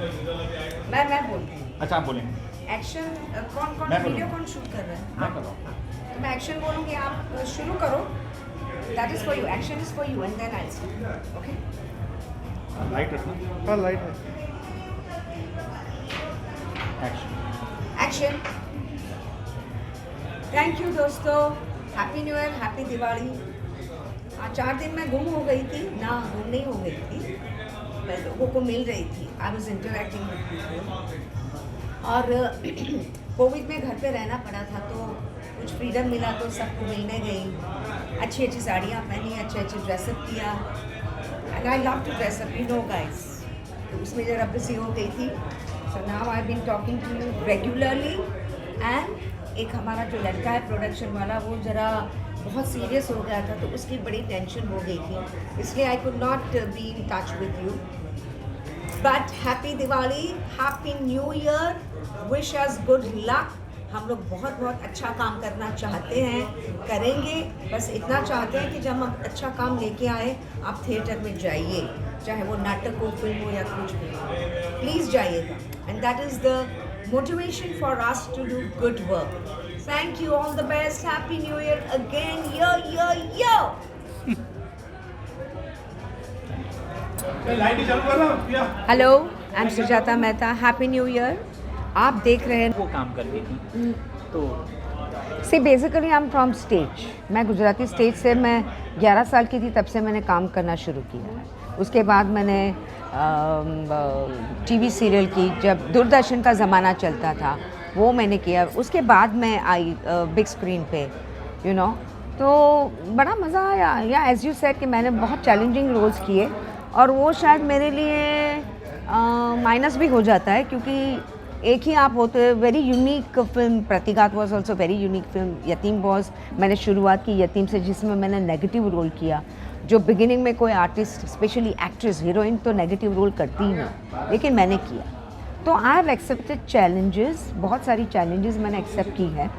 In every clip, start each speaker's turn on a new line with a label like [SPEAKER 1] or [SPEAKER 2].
[SPEAKER 1] मैं बोलती हूँ।
[SPEAKER 2] अच्छा आप बोलेंगे।
[SPEAKER 1] एक्शन कौन
[SPEAKER 2] मैं
[SPEAKER 1] वीडियो
[SPEAKER 2] बोलूँ।
[SPEAKER 1] कौन शूट कर रहा है?
[SPEAKER 2] मैं कर रहा हूँ।
[SPEAKER 1] तो मैं एक्शन बोलूँगी, आप शुरू करो। That is for you, action is for you and then I start. Okay?
[SPEAKER 2] Light रखना।
[SPEAKER 3] हाँ लाइट है।
[SPEAKER 2] एक्शन।
[SPEAKER 1] एक्शन। थैंक यू दोस्तों, happy new year, happy Diwali. 4 दिन मैं गुम हो गई थी ना, गुम नहीं हो गई थी, मैं लोगों को मिल रही थी। I was interacting with people. और कोविड में घर पे रहना पड़ा था तो कुछ फ्रीडम मिला तो सबको मिलने गई, अच्छी अच्छी साड़ियाँ पहनी, अच्छे अच्छे ड्रेसअप किया। And I love to dress up, you know guys. तो उसमें ज़रा बिजी हो गई थी। So now I been talking to you regularly. And एक हमारा जो लड़का है प्रोडक्शन वाला, वो ज़रा बहुत सीरियस हो गया था तो उसकी बड़ी टेंशन हो गई थी, इसलिए I could not be in touch with you. But happy Diwali, happy new year, wish us good luck. हम लोग बहुत बहुत अच्छा काम करना चाहते हैं, करेंगे। बस इतना चाहते हैं कि जब हम अच्छा काम लेके आए, आप थिएटर में जाइए, चाहे वो नाटक हो, फिल्म हो या कुछ भी हो, प्लीज़ जाइएगा। And that is the motivation for us to do good work. Thank you, all the best, happy new year again, yo. Hello, I'm Sujata Mehta, happy new year. आप देख रहे हैं
[SPEAKER 2] वो काम करती थी तो
[SPEAKER 1] see basically I am from stage. मैं गुजराती स्टेज से मैं 11 साल की थी, तब से मैंने काम करना शुरू किया है। उसके बाद मैंने टीवी सीरियल की, जब दूरदर्शन का ज़माना चलता था वो मैंने किया। उसके बाद मैं आई बिग स्क्रीन पे, यू नो, तो बड़ा मज़ा आया। या एज़ यू सेड कि मैंने बहुत चैलेंजिंग रोल्स किए और वो शायद मेरे लिए माइनस भी हो जाता है, क्योंकि एक ही आप होते। Very unique film Pratighaat was also very unique film. Yateem was, मैंने शुरुआत की यतीम से, जिसमें मैंने नेगेटिव रोल किया, जो बिगिनिंग में कोई आर्टिस्ट, स्पेशली एक्ट्रेस, हीरोइन तो नेगेटिव रोल करती ही नहीं, लेकिन मैंने किया। तो आई हैव एक्सेप्टेड चैलेंजेस, बहुत सारी चैलेंजेस मैंने एक्सेप्ट की है।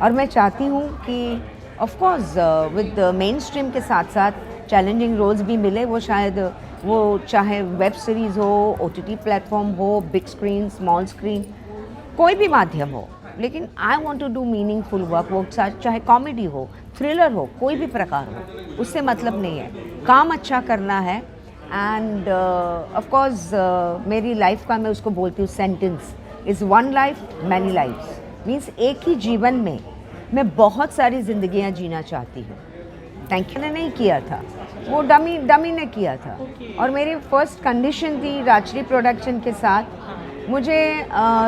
[SPEAKER 1] और मैं चाहती हूँ कि of course with main stream के साथ साथ चैलेंजिंग रोल्स भी मिले। वो शायद वो चाहे वेब सीरीज़ हो, OTT प्लेटफॉर्म हो, बिग स्क्रीन, स्मॉल स्क्रीन, कोई भी माध्यम हो, लेकिन I want to do meaningful work. वो चाहे कॉमेडी हो, थ्रिलर हो, कोई भी प्रकार हो, उससे मतलब नहीं है, काम अच्छा करना है। एंड ऑफ कोर्स मेरी लाइफ का मैं उसको बोलती हूँ sentence is one life many lifes. Means एक ही जीवन में मैं बहुत सारी ज़िंदगियाँ जीना चाहती हूँ। Thank you. मैंने नहीं किया था, वो डमी ने किया था। और मेरी फर्स्ट कंडीशन थी राजश्री प्रोडक्शन के साथ, मुझे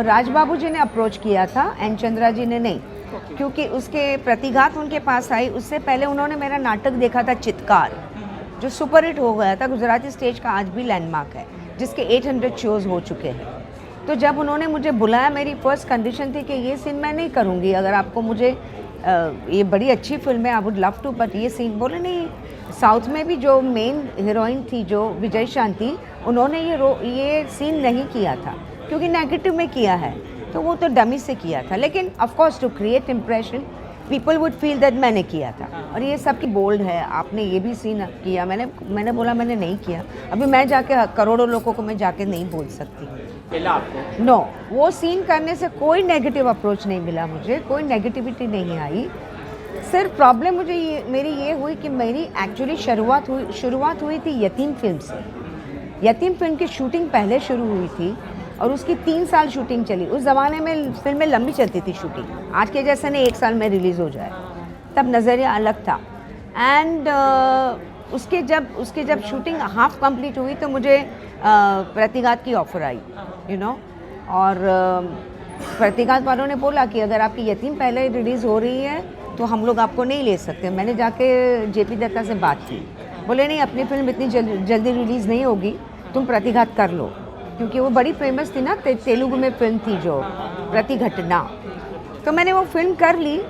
[SPEAKER 1] राजबाबू जी ने अप्रोच किया था, एन चंद्रा जी ने नहीं, क्योंकि उसके प्रतिघात उनके पास आई। उससे पहले उन्होंने मेरा नाटक देखा था चित्कार, जो सुपरहिट हो गया था, गुजराती स्टेज का आज भी लैंडमार्क है, जिसके 800 शोज़ हो चुके हैं। तो जब उन्होंने मुझे बुलाया, मेरी फर्स्ट कंडीशन थी कि ये सीन मैं नहीं करूँगी, अगर आपको मुझे ये बड़ी अच्छी फिल्म है, I would love to, but ये सीन। बोले नहीं, साउथ में भी जो मेन हीरोइन थी, जो विजय शांति, उन्होंने ये सीन नहीं किया था, क्योंकि नेगेटिव में किया है, तो वो तो डमी से किया था। लेकिन of course to create impression, people would feel that मैंने किया था। और ये सबकी बोल्ड है, आपने ये भी सीन किया। मैंने बोला मैंने नहीं किया। अभी मैं जाके करोड़ों लोगों को मैं जाके नहीं बोल सकती
[SPEAKER 2] आपको
[SPEAKER 1] नो। वो सीन करने से कोई नेगेटिव अप्रोच नहीं मिला, मुझे कोई नेगेटिविटी नहीं आई। सिर्फ प्रॉब्लम मुझे मेरी ये हुई कि मेरी एक्चुअली शुरुआत हुई थी यतीम फिल्म से। यतीम फिल्म की शूटिंग पहले शुरू हुई थी और उसकी 3 साल शूटिंग चली। उस ज़माने में फिल्में लंबी चलती थी शूटिंग, आज के जैसे नहीं 1 साल में रिलीज़ हो जाए, तब नज़रिया अलग था। एंड उसके जब शूटिंग हाफ कंप्लीट हुई तो मुझे प्रतिघात की ऑफ़र आई, यू नो। और प्रतिघात वालों ने बोला कि अगर आपकी यतीम पहले रिलीज़ हो रही है तो हम लोग आपको नहीं ले सकते। मैंने जाके JP दत्ता से बात की, बोले नहीं, अपनी फिल्म इतनी जल्दी रिलीज़ नहीं होगी, तुम प्रतिघात कर लो, क्योंकि वो बड़ी फेमस थी ना, तेलुगु में फिल्म थी जो प्रतिघटना। तो मैंने वो फिल्म कर ली।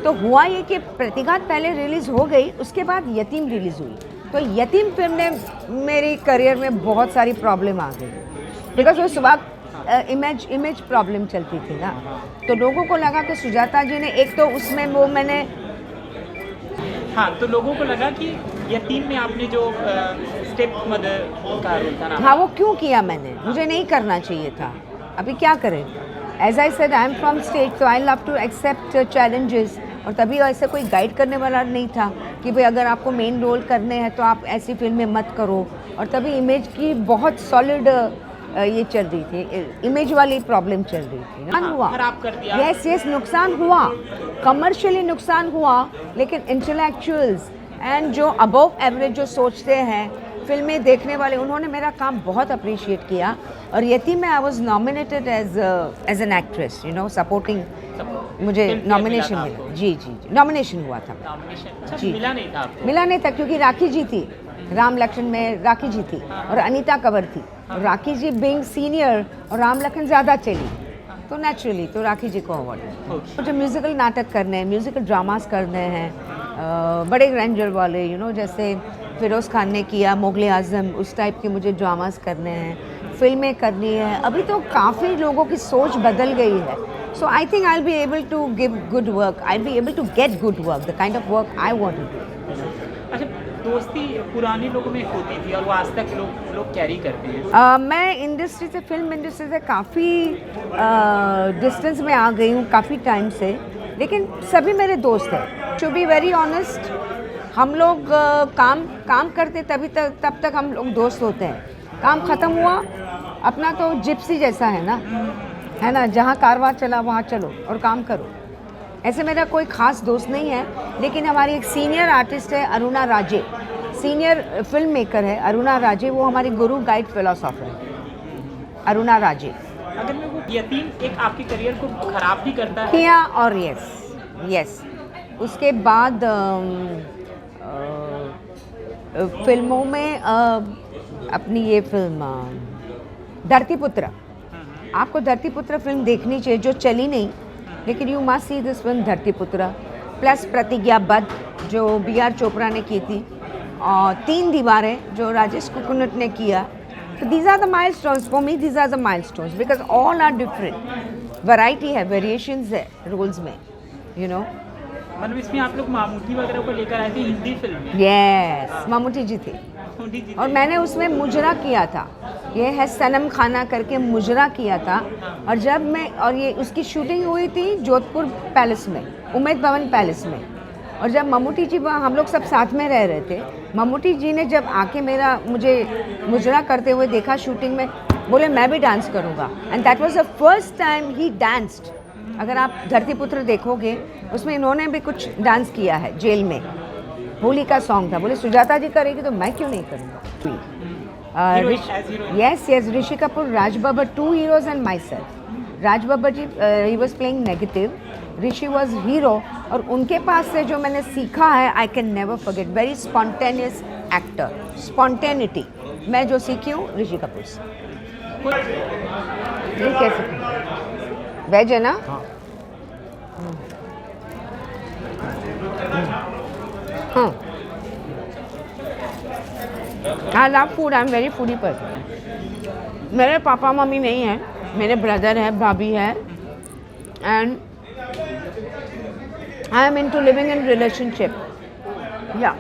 [SPEAKER 1] तो हुआ ये कि प्रतिघात पहले रिलीज़ हो गई, उसके बाद यतीम रिलीज़ हुई। तो यतीम फिल्म ने मेरी करियर में बहुत सारी प्रॉब्लम आ गई, बिकॉज उस वक्त इमेज प्रॉब्लम चलती थी ना। तो लोगों को लगा कि सुजाता जी ने, एक तो उसमें वो मैंने
[SPEAKER 2] हाँ, तो लोगों को लगा कि यतीम में आपने जो स्टेप मदर का रोल था ना।
[SPEAKER 1] हाँ, वो क्यों किया मैंने, मुझे नहीं करना चाहिए था, अभी क्या करें। As I said, I am from state, तो I love to accept challenges. और तभी ऐसे कोई गाइड करने वाला नहीं था कि भाई अगर आपको मेन रोल करने हैं तो आप ऐसी फिल्में मत करो। और तभी इमेज की बहुत सॉलिड ये चल रही थी, इमेज वाली प्रॉब्लम चल रही थी। नुकसान हुआ,
[SPEAKER 2] खराब कर दिया।
[SPEAKER 1] यस, नुकसान हुआ, कमर्शियली नुकसान हुआ, लेकिन इंटेलेक्चुअल्स एंड जो अबव एवरेज जो सोचते हैं, फिल्में देखने वाले, उन्होंने मेरा काम बहुत अप्रिशिएट किया। और यति में I was nominated as an actress, you know, supporting, मुझे नॉमिनेशन मिला। जी, नॉमिनेशन हुआ था।
[SPEAKER 2] अच्छा,
[SPEAKER 1] जी।
[SPEAKER 2] मिला नहीं था आपको?
[SPEAKER 1] मिला नहीं था क्योंकि राखी जी थी, राम लक्ष्मण में राखी जी थी और अनीता कंवर थी। और राखी जी बीइंग सीनियर और राम लक्ष्मण ज़्यादा चली, तो नेचुरली तो राखी जी को अवार्ड मिला। मुझे म्यूज़िकल नाटक करने हैं, म्यूज़िकल ड्रामास करने हैं, बड़े ग्रैंडर वाले, यू नो, जैसे फिरोज़ खान ने किया मुग़ल आज़म, उस टाइप के मुझे ड्रामास करने हैं, फिल्में करनी है। अभी तो काफ़ी लोगों की सोच बदल गई है, so I think I will be able to give good work, I will be able to get good work, the kind of work I want to do.
[SPEAKER 2] अच्छा, दोस्ती पुराने लोगों में होती थी और वो आज तक लोग कैरी करते हैं।
[SPEAKER 1] मैं इंडस्ट्री से, फिल्म इंडस्ट्री से काफ़ी डिस्टेंस में आ गई हूँ काफ़ी टाइम से, लेकिन सभी मेरे दोस्त हैं। टू बी वेरी ऑनेस्ट, हम लोग काम करते तब तक हम लोग दोस्त होते हैं। काम ख़त्म हुआ, अपना तो जिप्सी जैसा है ना, जहाँ कारवां चला वहाँ चलो और काम करो। ऐसे मेरा कोई ख़ास दोस्त नहीं है, लेकिन हमारी एक सीनियर आर्टिस्ट है अरुणा राजे, सीनियर फिल्म मेकर है अरुणा राजे, वो हमारी गुरु गाइड फिलोसोफर है अरुणा राजे।
[SPEAKER 2] अगर मैं वो यतीम एक आपके करियर को खराब भी करता है
[SPEAKER 1] किया, और यस, उसके बाद फिल्मों में अपनी ये फिल्म धरतीपुत्र, आपको धरतीपुत्र फिल्म देखनी चाहिए, जो चली नहीं, लेकिन you must see this film Dhartiputra. Plus Pratigyabadh जो बी.आर. चोपड़ा ने की थी, और 3 दीवारें जो राजेश कुकुनट ने किया। तो these are the milestones for me, these are the milestones, because all are different, variety है, वेरिएशंस है रोल्स में, यू नो।
[SPEAKER 2] मतलब इसमें आप लोग मामूटी वगैरह को लेकर आए थे हिंदी फिल्म में?
[SPEAKER 1] यस, मामूटी जी थे,
[SPEAKER 2] मामूटी जी
[SPEAKER 1] और मैंने उसमें मुजरा किया था, ये है सनम खाना करके मुजरा किया था। और जब मैं, और ये उसकी शूटिंग हुई थी जोधपुर पैलेस में, उम्मेद भवन पैलेस में। और जब मम्मूटी जी वहाँ, हम लोग सब साथ में रह रहे थे, मम्मूटी जी ने जब आके मुझे मुजरा करते हुए देखा शूटिंग में, बोले मैं भी डांस करूँगा, and that was the first time he danced. अगर आप धरतीपुत्र देखोगे, उसमें इन्होंने भी कुछ डांस किया है जेल में, होली का सॉन्ग था, बोले सुजाता जी करेगी तो मैं क्यों नहीं करूँगा। Yes, Rishi Kapoor, Raj Babbar, 2 heroes and myself। Raj Babbar ji ही was playing negative, Rishi was hero, और उनके पास से जो मैंने सीखा है, I can never forget, very spontaneous actor, spontaneity मैं जो सीखी हूँ ऋषि कपूर से। ये कैसे वेज है ना? हाँ, I love food, I am very foodie person. मेरे पापा मम्मी नहीं हैं, मेरे ब्रदर है, भाभी है, and I am into living in relationship. या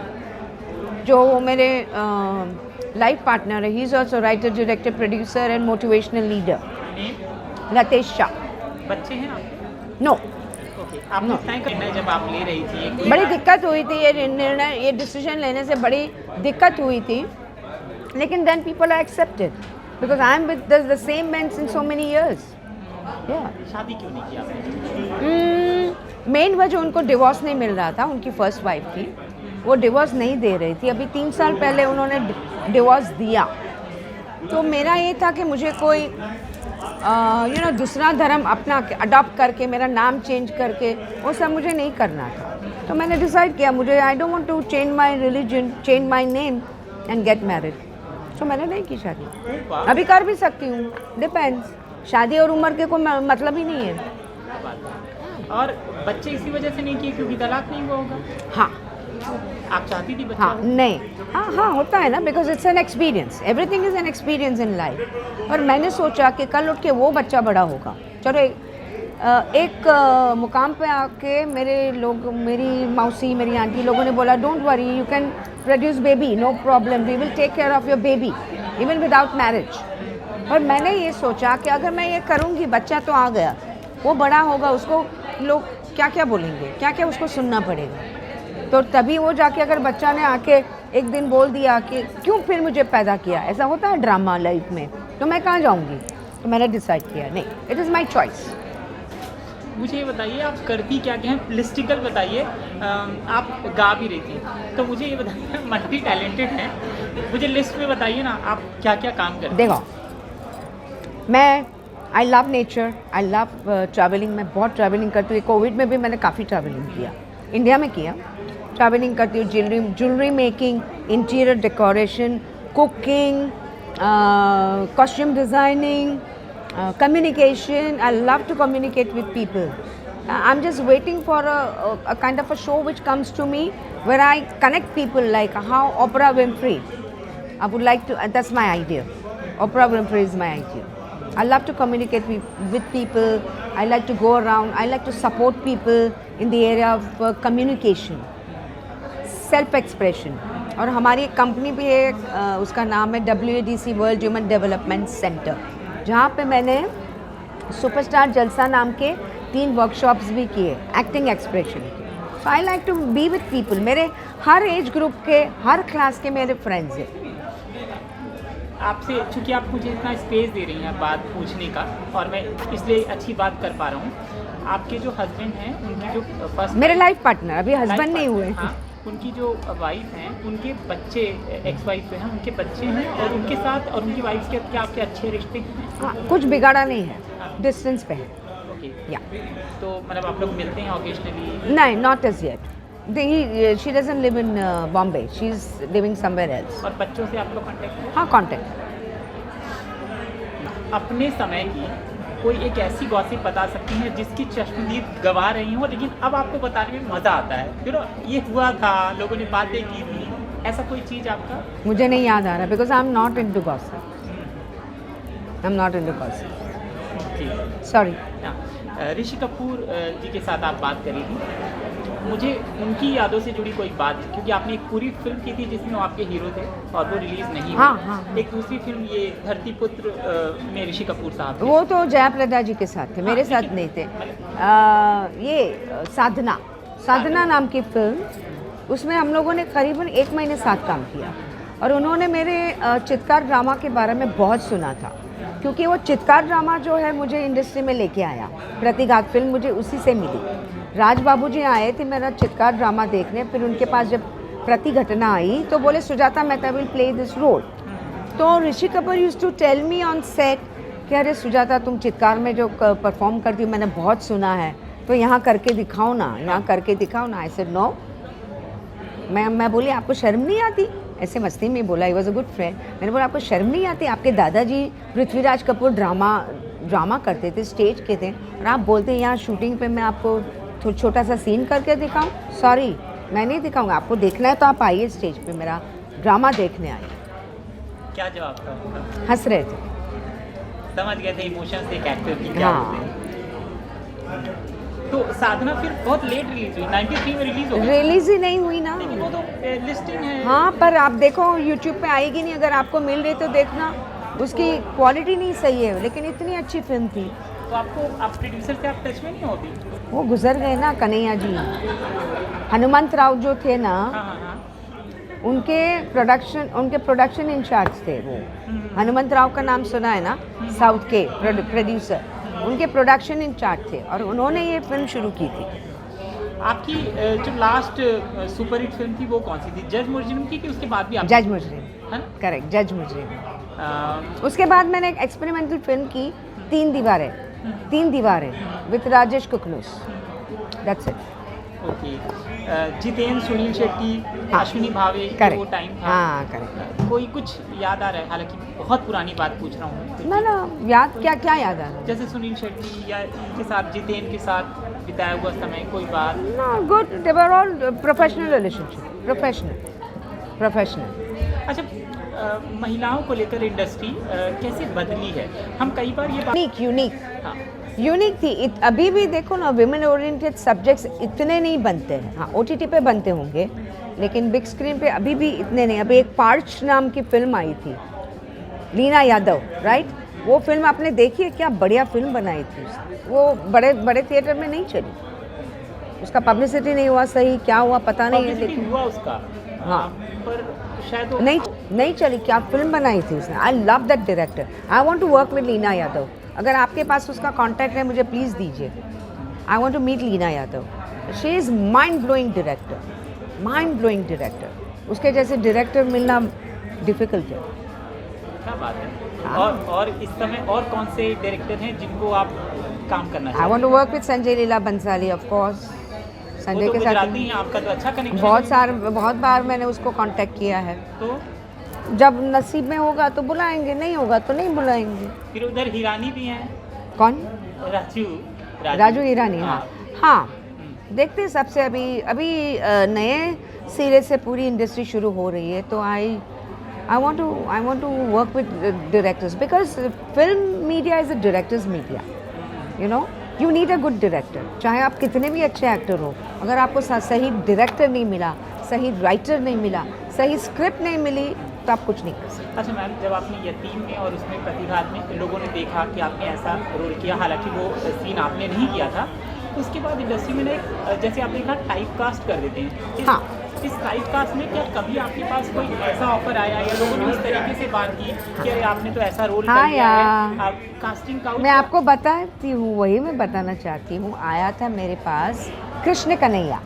[SPEAKER 1] जो मेरे लाइफ पार्टनर है, he is also writer, director, producer and motivational leader, Latesh Shah.
[SPEAKER 2] बच्चे हैं आप?
[SPEAKER 1] नो,
[SPEAKER 2] आपको तय करना है जब आप ले रही थी
[SPEAKER 1] बड़ी दिक्कत हुई थी, ये निर्णय, ये डिसीजन लेने से बड़ी दिक्कत हुई थी, लेकिन then people are accepted because I am with the same man since so many years.
[SPEAKER 2] शादी क्यों नहीं की आपने?
[SPEAKER 1] मेन वजह, उनको डिवोर्स नहीं मिल रहा था, उनकी फर्स्ट वाइफ की, वो डिवोर्स नहीं दे रही थी। अभी 3 साल पहले उन्होंने डिवोर्स दिया, तो मेरा ये था कि मुझे कोई यू नो दूसरा धर्म अपना अडॉप्ट करके, मेरा नाम चेंज करके, वो सब मुझे नहीं करना था। तो मैंने डिसाइड किया, मुझे I don't want to change my religion, change my name and get married. तो मैंने नहीं की शादी। अभी कर भी सकती हूँ, डिपेंड्स, शादी और उम्र के कोई मतलब ही नहीं है।
[SPEAKER 2] और बच्चे इसी वजह से नहीं किए क्योंकि तलाक नहीं हुआ होगा?
[SPEAKER 1] हाँ,
[SPEAKER 2] आप चाहती थी बच्चा?
[SPEAKER 1] हाँ, नहीं, हाँ होता है ना, because it's an experience, everything is an experience in life. और मैंने सोचा कि कल उठ के वो बच्चा बड़ा होगा। चलो एक मुकाम पे आके मेरे लोग, मेरी मौसी, मेरी आंटी लोगों ने बोला, don't worry, you can produce baby, no problem, we will take care of your baby even without marriage. और मैंने ये सोचा कि अगर मैं ये करूँगी, बच्चा तो आ गया, वो बड़ा होगा, उसको लोग क्या क्या बोलेंगे, क्या क्या उसको सुनना पड़ेगा। तो तभी वो जाके अगर बच्चा ने आके एक दिन बोल दिया कि क्यों फिर मुझे पैदा किया, ऐसा होता है ड्रामा लाइफ में, तो मैं कहाँ जाऊँगी। तो मैंने डिसाइड किया नहीं, इट इज़ माई चॉइस।
[SPEAKER 2] मुझे ये बताइए आप करती क्या क्या हैं, लिस्टिकल बताइए। आप गा भी रही थी, तो मुझे ये बताइए, मल्टी टैलेंटेड हैं, मुझे लिस्ट में बताइए ना आप क्या क्या काम करते हैं।
[SPEAKER 1] देखो, मैं I love nature, I love travelling, मैं बहुत ट्रैवलिंग करती हूँ। कोविड में भी मैंने काफ़ी ट्रैवलिंग किया, इंडिया में किया। ट्रैवलिंग करती हूँ, jewellery making, interior decoration, cooking, costume designing, communication. I love to communicate with people. I'm just waiting for a kind of a show which comes to me where I connect people, like how Oprah Winfrey. I would like to, that's my idea. Oprah Winfrey is my idea. I love to communicate with people. I like to go around. I like to support people in the area of communication, self-expression. और हमारी एक company भी है, उसका नाम है WADC world human development centre, जहाँ पे मैंने सुपरस्टार जलसा नाम के 3 वर्कशॉप्स भी किए एक्टिंग एक्सप्रेशन के। So I like to be with people. मेरे हर एज ग्रुप के, हर क्लास के मेरे फ्रेंड्स हैं।
[SPEAKER 2] आपसे चूँकि आप मुझे इतना स्पेस दे रही हैं बात पूछने का, और मैं इसलिए अच्छी बात कर पा रहा हूँ। आपके जो हस्बैंड हैं, उनकी जो फर्स्ट
[SPEAKER 1] मेरे लाइफ पार्टनर, अभी हस्बैंड नहीं हुए।
[SPEAKER 2] हाँ, उनकी जो वाइफ हैं, उनके बच्चे, एक्स वाइफ जो हैं, उनके बच्चे हैं, और उनके साथ और उनकी वाइफ के क्या आपके अच्छे रिश्ते हैं?
[SPEAKER 1] हाँ, कुछ बिगाड़ा नहीं है, डिस्टेंस पे है।
[SPEAKER 2] ओके,
[SPEAKER 1] या
[SPEAKER 2] तो मतलब आप लोग मिलते हैं ओकेजनली?
[SPEAKER 1] नहीं, not as yet. She doesn't live in Bombay, she is living somewhere else.
[SPEAKER 2] और बच्चों से आप लोग कांटेक्ट हैं?
[SPEAKER 1] हाँ, कांटेक्ट।
[SPEAKER 2] अपने समय की कोई एक ऐसी गॉसिप बता सकती हैं जिसकी चश्मदीद गवा रही हो, लेकिन अब आपको बताने में मज़ा आता है, फिर ये हुआ था, लोगों ने बातें की थी, ऐसा कोई चीज़ आपका?
[SPEAKER 1] मुझे नहीं याद आ रहा, because I am not into gossip. I am not into gossip, sorry.
[SPEAKER 2] Rishi Kapoor ji के साथ आप बात करेंगी, मुझे उनकी यादों से जुड़ी कोई बात, क्योंकि आपने एक पूरी फिल्म की थी जिसमें वो आपके हीरो थे और वो रिलीज़ नहीं हुई।
[SPEAKER 1] हाँ।
[SPEAKER 2] एक दूसरी फिल्म ये धरतीपुत्र में ऋषि कपूर साहब थे।
[SPEAKER 1] वो तो जयाप्रदा जी के साथ थे, मेरे साथ नहीं थे। ये साधना नाम की फिल्म, उसमें हम लोगों ने करीबन 1 महीने साथ काम किया, और उन्होंने मेरे चित्कार ड्रामा के बारे में बहुत सुना था, क्योंकि वो चित्कार ड्रामा जो है मुझे इंडस्ट्री में लेके आया। प्रतिघात फिल्म मुझे उसी से मिली। राज बाबू जी आए थे मेरा चित्कार ड्रामा देखने, फिर उनके पास जब प्रतिघटना आई तो बोले Sujata Mehta will play this role. तो Rishi Kapoor used to tell me on set कि अरे सुजाता, तुम चित्कार में जो परफॉर्म करती हो मैंने बहुत सुना है, तो यहाँ करके दिखाओ ना, यहाँ करके दिखाओ ना। I said no. मैं बोली आपको शर्म नहीं आती? ऐसे मस्ती में बोला, he was a good friend. मैंने बोला आपको शर्म नहीं आती? आपके दादाजी पृथ्वीराज कपूर ड्रामा करते थे, स्टेज के थे, और आप बोलते हैं यहाँ शूटिंग पे मैं आपको छोटा सा सीन करके दिखाऊं? सॉरी, मैं नहीं दिखाऊंगा। आपको देखना है तो आप आइए स्टेज पे, मेरा ड्रामा देखने आइए।
[SPEAKER 2] क्या जवाब था उनका?
[SPEAKER 1] हंस रहे थे।
[SPEAKER 2] समझ गए थे इमोशंस एक एक्टर की क्या होते हैं। तो साधना फिर बहुत लेट रिलीज हुई, 93 में रिलीज हो गई।
[SPEAKER 1] रिलीज ही नहीं हुई ना,
[SPEAKER 2] लेकिन वो तो लिस्टिंग है।
[SPEAKER 1] हाँ, पर आप देखो यूट्यूब पे आएगी नहीं, अगर आपको मिल रही तो देखना। उसकी क्वालिटी नहीं सही है, लेकिन इतनी अच्छी फिल्म थी।
[SPEAKER 2] तो आपको, आप प्रोड्यूसर से आप टच में नहीं होती?
[SPEAKER 1] वो गुजर गए ना, कन्हैया जी। हनुमंत राव जो थे ना,
[SPEAKER 2] हाँ।
[SPEAKER 1] उनके प्रोडक्शन इंचार्ज थे वो। हनुमंत राव का नाम सुना है ना, साउथ के प्रोड्यूसर, उनके प्रोडक्शन इंचार्ज थे, और उन्होंने ये फिल्म शुरू की थी।
[SPEAKER 2] आपकी जो लास्ट सुपरहिट फिल्म थी वो कौन सी थी? जज मुजरिम की, कि उसके बाद भी आप?
[SPEAKER 1] जज मुजरिम,
[SPEAKER 2] है ना?
[SPEAKER 1] करेक्ट, जज मुजरिम। उसके बाद मैंने एक एक्सपेरिमेंटल फिल्म की, 3 दीवारें with Rajesh Kuknoos, that's it.
[SPEAKER 2] Okay. Jitendra, Sunil Shetty, Ashwini Bhave, वो टाइम था।
[SPEAKER 1] हाँ, करेक्ट।
[SPEAKER 2] कोई कुछ याद आ रहा है? हालांकि बहुत पुरानी बात पूछ रहा हूँ।
[SPEAKER 1] ना याद क्या याद आ रहा है?
[SPEAKER 2] जैसे सुनील शेट्टी या इनके साथ, जितेंद्र के साथ बिताया हुआ समय, कोई बात?
[SPEAKER 1] ना, good, they were all professional relationship, professional.
[SPEAKER 2] अच्छा, महिलाओं को लेकर इंडस्ट्री कैसे बदली है? हम कई बार ये
[SPEAKER 1] यूनिक।
[SPEAKER 2] हाँ,
[SPEAKER 1] यूनिक थी। अभी भी देखो ना, विमेन ओरिएंटेड सब्जेक्ट्स इतने नहीं बनते हैं। हाँ, OTT पे बनते होंगे, लेकिन बिग स्क्रीन पे अभी भी इतने नहीं। अभी एक पार्च नाम की फिल्म आई थी, लीना यादव, राइट? वो फिल्म आपने देखी है? क्या बढ़िया फिल्म बनाई थी उसने। वो बड़े बड़े थिएटर में नहीं चली, उसका पब्लिसिटी नहीं हुआ सही, क्या हुआ पता नहीं है,
[SPEAKER 2] Publicity
[SPEAKER 1] लेकिन
[SPEAKER 2] हुआ उसका,
[SPEAKER 1] हाँ,
[SPEAKER 2] पर शायद वो
[SPEAKER 1] नहीं चली। क्या फिल्म बनाई थी उसने। I love that director. I want to work with Leena Yadav. अगर आपके पास उसका कॉन्टैक्ट है, मुझे प्लीज़ दीजिए। I want to meet Leena Yadav. She is mind blowing director, mind blowing director. उसके जैसे डायरेक्टर मिलना डिफ़िकल्ट है।
[SPEAKER 2] क्या बात है।
[SPEAKER 1] हाँ।
[SPEAKER 2] और इस समय और कौन से डायरेक्टर हैं जिनको आप काम करना
[SPEAKER 1] आई
[SPEAKER 2] चाहते
[SPEAKER 1] want to work with Sanjay Leela Bhansali, of course.
[SPEAKER 2] हैं?
[SPEAKER 1] संजय
[SPEAKER 2] वो
[SPEAKER 1] के
[SPEAKER 2] तो
[SPEAKER 1] साथ
[SPEAKER 2] गुजराती हैं, आपका तो अच्छा कनेक्शन
[SPEAKER 1] बहुत बार मैंने उसको कांटेक्ट किया है।
[SPEAKER 2] तो
[SPEAKER 1] जब नसीब में होगा तो बुलाएंगे, नहीं होगा तो नहीं बुलाएंगे।
[SPEAKER 2] फिर उधर हिरानी भी हैं,
[SPEAKER 1] कौन?
[SPEAKER 2] राजू
[SPEAKER 1] ईरानी। हाँ हाँ, देखते हैं। सबसे अभी नए सिरे से पूरी इंडस्ट्री शुरू हो रही है, तो I want to work with directors, because film media is a directors media. You know, you need a good director. चाहे आप कितने भी अच्छे एक्टर हो, अगर आपको सही डायरेक्टर नहीं मिला, सही राइटर नहीं मिला, सही स्क्रिप्ट नहीं मिली, तो आप कुछ नहीं कर सकते।
[SPEAKER 2] अच्छा मैम, जब आपने यतीम में और उसमें प्रतिघात में लोगों ने देखा कि आपने ऐसा रोल किया, हालांकि वो सीन आपने नहीं किया था, उसके बाद इंडस्ट्री में ना एक, जैसे आपने कहा, टाइप कास्ट कर देते हैं।
[SPEAKER 1] हाँ।
[SPEAKER 2] इस टाइप कास्ट में क्या कभी आपके पास कोई ऐसा ऑफर आया या लोगों ने उस तरीके से बात की कि अरे आपने तो ऐसा रोल
[SPEAKER 1] हाँ
[SPEAKER 2] कर लिया है,
[SPEAKER 1] यार।
[SPEAKER 2] आप कास्टिंग काउच?
[SPEAKER 1] मैं आपको बताती हूँ, वही मैं बताना चाहती हूँ। आया था मेरे पास कृष्ण कन्हैया,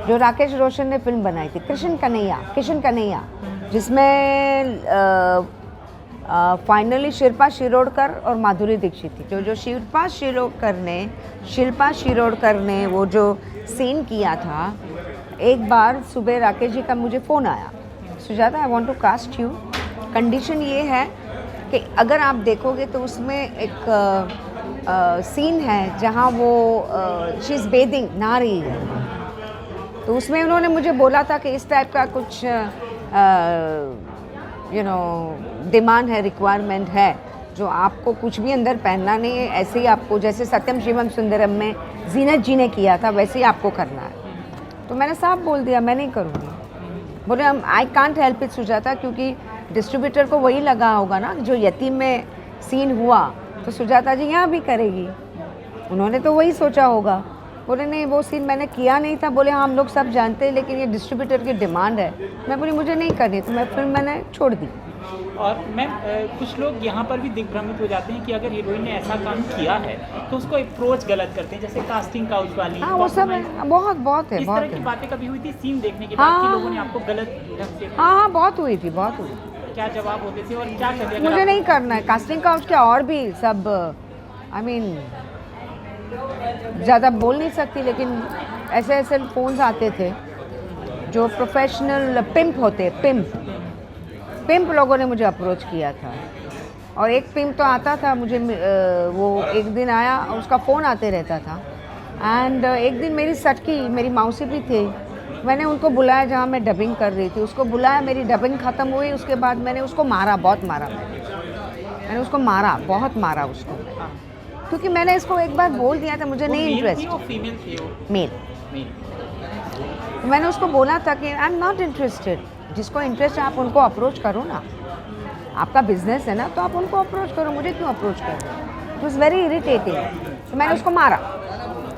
[SPEAKER 1] जो राकेश रोशन ने फिल्म बनाई थी, किशन कन्हैया, जिसमें फाइनली शिल्पा शिरोडकर और माधुरी दीक्षित थी। जो शिल्पा शिरोडकर ने वो जो सीन किया था, एक बार सुबह राकेश जी का मुझे फ़ोन आया, Sujata I want to cast you, condition ये है कि अगर आप देखोगे तो उसमें एक सीन है जहाँ वो शी इज़ बेदिंग, नहा रही है। तो उसमें उन्होंने मुझे बोला था कि इस टाइप का कुछ डिमांड है, रिक्वायरमेंट है, जो आपको कुछ भी अंदर पहनना नहीं है, ऐसे ही आपको, जैसे सत्यम शिवम सुंदरम में जीनत जी ने किया था, वैसे ही आपको करना है। तो मैंने साफ बोल दिया, मैं नहीं करूँगी। बोले I can't help it Sujata, क्योंकि डिस्ट्रीब्यूटर को वही लगा होगा ना, जो यतीम में सीन हुआ तो सुजाता जी यहाँ भी करेगी, उन्होंने तो वही सोचा होगा। बोले नहीं, वो सीन मैंने किया नहीं था। बोले हाँ, हम लोग सब जानते हैं, लेकिन ये डिस्ट्रीब्यूटर की डिमांड है। मैं बोली मुझे नहीं करनी, तो मैं फिल्म मैंने छोड़ दी।
[SPEAKER 2] और मैम, कुछ लोग यहाँ पर भी दिग्भ्रमित हो जाते हैं कि अगर हीरोइन ने ऐसा काम किया है तो उसको अप्रोच गलत करते हैं, जैसे कास्टिंग काउच वाली।
[SPEAKER 1] हाँ, वो सब है, बहुत है,
[SPEAKER 2] इस
[SPEAKER 1] बहुत
[SPEAKER 2] तरह की
[SPEAKER 1] है।
[SPEAKER 2] बातें कभी हुई थी सीन देखने के बाद कि लोगों ने आपको गलत ढंग से?
[SPEAKER 1] हाँ, बहुत हुई थी।
[SPEAKER 2] क्या जवाब होते थे और क्या करते?
[SPEAKER 1] मुझे नहीं करना है कास्टिंग काउच क्या, और भी सब, ज़्यादा बोल नहीं सकती, लेकिन ऐसे फ़ोन्स आते थे जो प्रोफेशनल पिम्प होते, पिम्प लोगों ने मुझे अप्रोच किया था। और एक पिम्प तो आता था मुझे, वो एक दिन आया और उसका फ़ोन आते रहता था। एंड एक दिन मेरी मौसी भी थी, मैंने उनको बुलाया जहाँ मैं डबिंग कर रही थी, उसको बुलाया, मेरी डबिंग ख़त्म हुई, उसके बाद मैंने उसको मारा, बहुत मारा। मैंने उसको मारा, बहुत मारा उसको, क्योंकि मैंने इसको एक बार बोल दिया था, मुझे नहीं इंटरेस्ट।
[SPEAKER 2] फीमेल थी वो?
[SPEAKER 1] मेल। तो मैंने उसको बोला था कि आई एम नॉट इंटरेस्टेड। जिसको इंटरेस्ट है आप उनको अप्रोच करो ना, आपका बिजनेस है ना, तो आप उनको अप्रोच करो, मुझे क्यों अप्रोच करो। इट वॉज वेरी इरिटेटिंग, तो मैंने उसको मारा।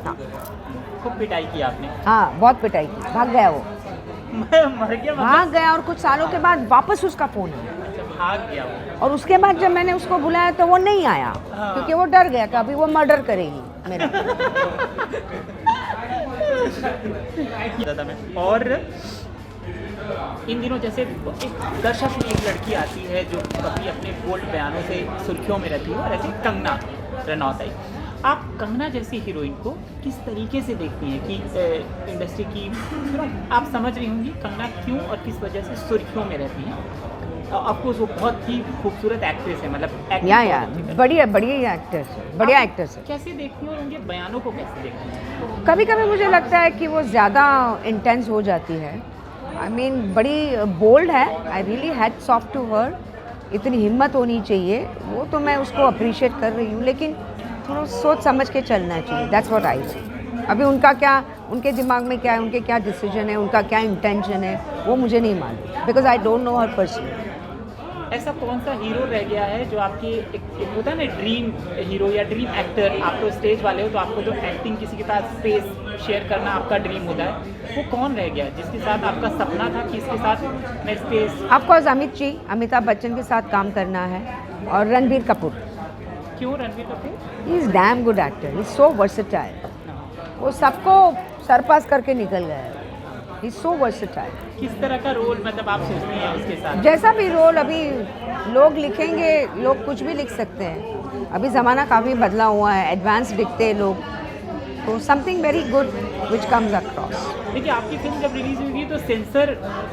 [SPEAKER 1] हाँ,
[SPEAKER 2] खूब पिटाई की आपने?
[SPEAKER 1] हाँ, बहुत पिटाई की, भाग गया वो।
[SPEAKER 2] मर गया?
[SPEAKER 1] भाग गया, और कुछ सालों के बाद वापस उसका फ़ोन आया।
[SPEAKER 2] भाग गया वो। और
[SPEAKER 1] उसके बाद जब मैंने उसको बुलाया तो वो नहीं आया, क्योंकि वो डर गया कि अभी वो मर्डर करेगी मेरा।
[SPEAKER 2] और इन दिनों जैसे एक दर्शक में एक लड़की आती है जो कभी अपने बोल्ड बयानों से सुर्खियों में रहती है, और ऐसे कंगना रनौत आई। आप कंगना जैसी हीरोइन को किस तरीके से देखती हैं कि इंडस्ट्री की, आप समझ रही होंगी कंगना क्यों और किस वजह से सुर्खियों में रहती हैं? ऑफकोर्स वो बहुत ही खूबसूरत एक्ट्रेस है, मतलब बढ़िया एक्टर्स है। कैसे देखती हैं और उनके बयानों को कैसे देखती हैं?
[SPEAKER 1] कभी कभी मुझे लगता है कि वो ज़्यादा इंटेंस हो जाती है। बड़ी बोल्ड है। I really hats off to her. इतनी हिम्मत होनी चाहिए, वो तो मैं उसको अप्रिशिएट कर रही हूँ, लेकिन थोड़ा सोच समझ के चलना चाहिए, दैट्स व्हाट आई से। अभी उनका क्या, उनके दिमाग में क्या है, उनके क्या डिसीजन है, उनका क्या इंटेंशन है, वो मुझे नहीं मालूम, because I don't know her personally.
[SPEAKER 2] ऐसा कौन सा हीरो रह गया है जो आपकी एक होता है ना ड्रीम हीरो या ड्रीम एक्टर, आप तो स्टेज वाले हो तो आपको तो एक्टिंग किसी के साथ स्पेस शेयर करना आपका ड्रीम होता है, वो कौन रह गया जिसके साथ आपका सपना था कि इसके साथ मैं स्पेस?
[SPEAKER 1] ऑफकोर्स अमित जी, अमिताभ बच्चन के साथ काम करना है, और रणबीर कपूर।
[SPEAKER 2] क्यों Ranbir Kapoor?
[SPEAKER 1] He is damn good actor, he is so versatile, वो सबको सरपास करके निकल गया है, ही इज़ सो वर्सेटाइल।
[SPEAKER 2] किस तरह का रोल मतलब आप सोचती हैं उसके साथ?
[SPEAKER 1] जैसा भी रोल, अभी लोग लिखेंगे, लोग कुछ भी लिख सकते हैं, अभी ज़माना काफ़ी बदला हुआ है, एडवांस दिखते हैं लोग, तो something very good which comes across.
[SPEAKER 2] देखिए आपकी फिल्म जब रिलीज हुई थी तो सेंसर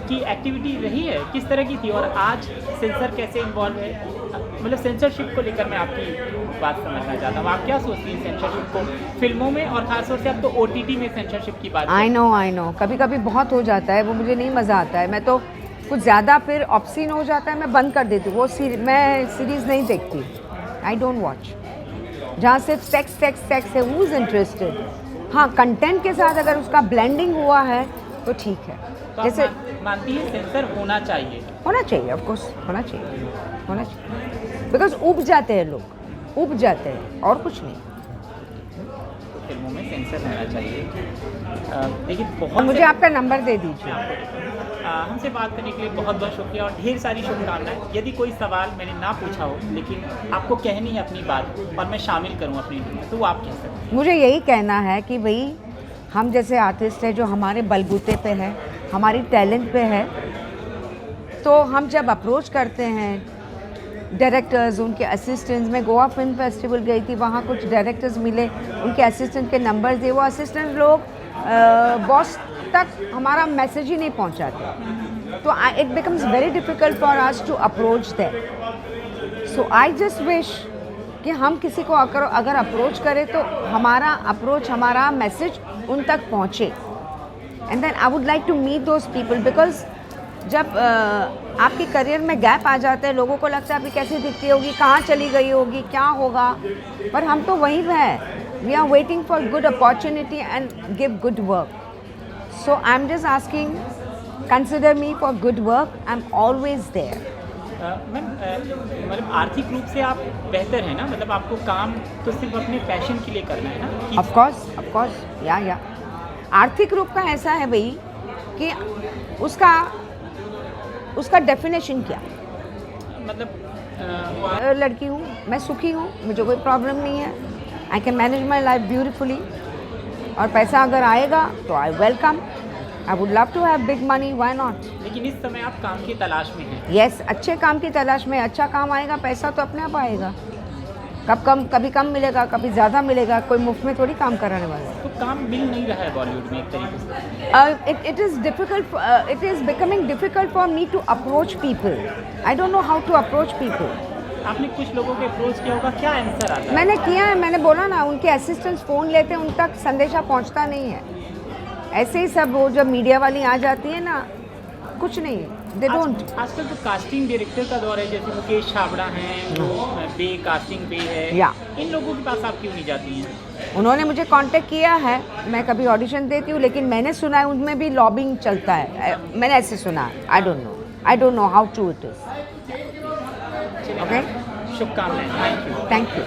[SPEAKER 2] की एक्टिविटी रही है, किस तरह की थी, और आज सेंसर कैसे इन्वॉल्व है, मतलब सेंसरशिप को लेकर मैं आपकी बात समझना चाहता हूँ, आप क्या सोचती हैं सेंसरशिप को फिल्मों में, और खासतौर से अब तो OTT में सेंसरशिप की बात?
[SPEAKER 1] आई नो, कभी कभी बहुत हो जाता है, वो मुझे नहीं मज़ा आता है, मैं तो कुछ ज़्यादा फिर ऑब्सीन हो जाता है, मैं बंद कर देती हूँ, वो मैं सीरीज़ नहीं देखती, आई डोंट वॉच, जहाँ सिर्फ सेक्स है, हु इज़ इंटरेस्टेड। हाँ, कंटेंट के साथ अगर उसका ब्लेंडिंग हुआ है तो ठीक है।
[SPEAKER 2] तो
[SPEAKER 1] जैसे
[SPEAKER 2] मानती है सेंसर होना चाहिए?
[SPEAKER 1] होना चाहिए, ऑफ कोर्स होना चाहिए, बिकॉज उब जाते हैं लोग, उब जाते हैं, और कुछ नहीं।
[SPEAKER 2] तो फिल्मों में सेंसर होना चाहिए। देखिए बहुत
[SPEAKER 1] मुझे आपका नंबर दे दीजिए।
[SPEAKER 2] हमसे बात करने के लिए बहुत बहुत शुक्रिया और ढेर सारी शुभकामनाएं। यदि कोई सवाल मैंने ना पूछा हो लेकिन आपको कहनी है अपनी बात और मैं शामिल करूं अपनी इंटरव्यू में, तो वो आप कह सकते हैं।
[SPEAKER 1] मुझे यही कहना है कि भाई हम जैसे आर्टिस्ट हैं जो हमारे बलबूते पे है, हमारी टैलेंट पे है, तो हम जब अप्रोच करते हैं डायरेक्टर्स, उनके असिस्टेंट्स, मैं गोवा फिल्म फेस्टिवल गई थी, वहाँ कुछ डायरेक्टर्स मिले, उनके असिस्टेंट के नंबर दिए, वो असिस्टेंट लोग बॉस तक हमारा मैसेज ही नहीं पहुँचाते, तो it becomes very difficult for us to approach them. So I just wish कि हम किसी को अगर अप्रोच करें तो हमारा अप्रोच, हमारा मैसेज उन तक पहुँचे, and then I would like to meet those people, because जब आपके करियर में गैप आ जाता है, लोगों को लगता है अभी कैसे दिखती होगी, कहाँ चली गई होगी, क्या होगा, पर हम तो वहीं पे हैं, we are waiting for good opportunity and give good work. So I am just asking, consider me for good work, I am always there.
[SPEAKER 2] Ma'am मतलब आर्थिक रूप से आप बेहतर हैं ना, मतलब आपको काम तो सिर्फ अपने पैशन के लिए करना है ना?
[SPEAKER 1] ऑफ कोर्स, या आर्थिक रूप का ऐसा है भाई कि उसका डेफिनेशन क्या,
[SPEAKER 2] मतलब
[SPEAKER 1] लड़की हूँ, मैं सुखी हूँ, मुझे कोई प्रॉब्लम नहीं है, I can manage my life beautifully, और पैसा अगर आएगा तो I welcome, I would love to have big money, why not.
[SPEAKER 2] लेकिन इस समय आप काम की तलाश में हैं?
[SPEAKER 1] यस, अच्छे काम की तलाश में, अच्छा काम आएगा, पैसा तो अपने आप आएगा, कभी कम मिलेगा, कभी ज़्यादा मिलेगा, कोई मुफ्त में थोड़ी काम कराने वाला है।
[SPEAKER 2] तो काम मिल नहीं रहा है बॉलीवुड में एक तरीके से?
[SPEAKER 1] It is difficult, it is becoming difficult for me to approach people. I don't know how to approach people.
[SPEAKER 2] आपने कुछ लोगों को अप्रोच किया होगा, क्या आंसर आता है?
[SPEAKER 1] मैंने किया है, मैंने बोला ना, उनके असिस्टेंट्स फ़ोन लेते हैं, उन तक संदेशा पहुंचता नहीं है, ऐसे ही सब वो जब मीडिया वाली आ जाती है ना, कुछ नहीं, दे डोंट।
[SPEAKER 2] आजकल तो कास्टिंग डायरेक्टर का दौर है, जैसे मुकेश छाबड़ा हैं, वो बे कास्टिंग पे है,
[SPEAKER 1] या
[SPEAKER 2] इन लोगों के पास आप क्यों नहीं जाती हैं?
[SPEAKER 1] उन्होंने मुझे कांटेक्ट किया है, मैं कभी ऑडिशन देती हूँ, लेकिन मैंने सुना है उनमें भी लॉबिंग चलता है, मैंने ऐसे सुना है, I don't know how true it is. Okay,
[SPEAKER 2] शुभकामनाएं, थैंक यू।
[SPEAKER 1] Thank you.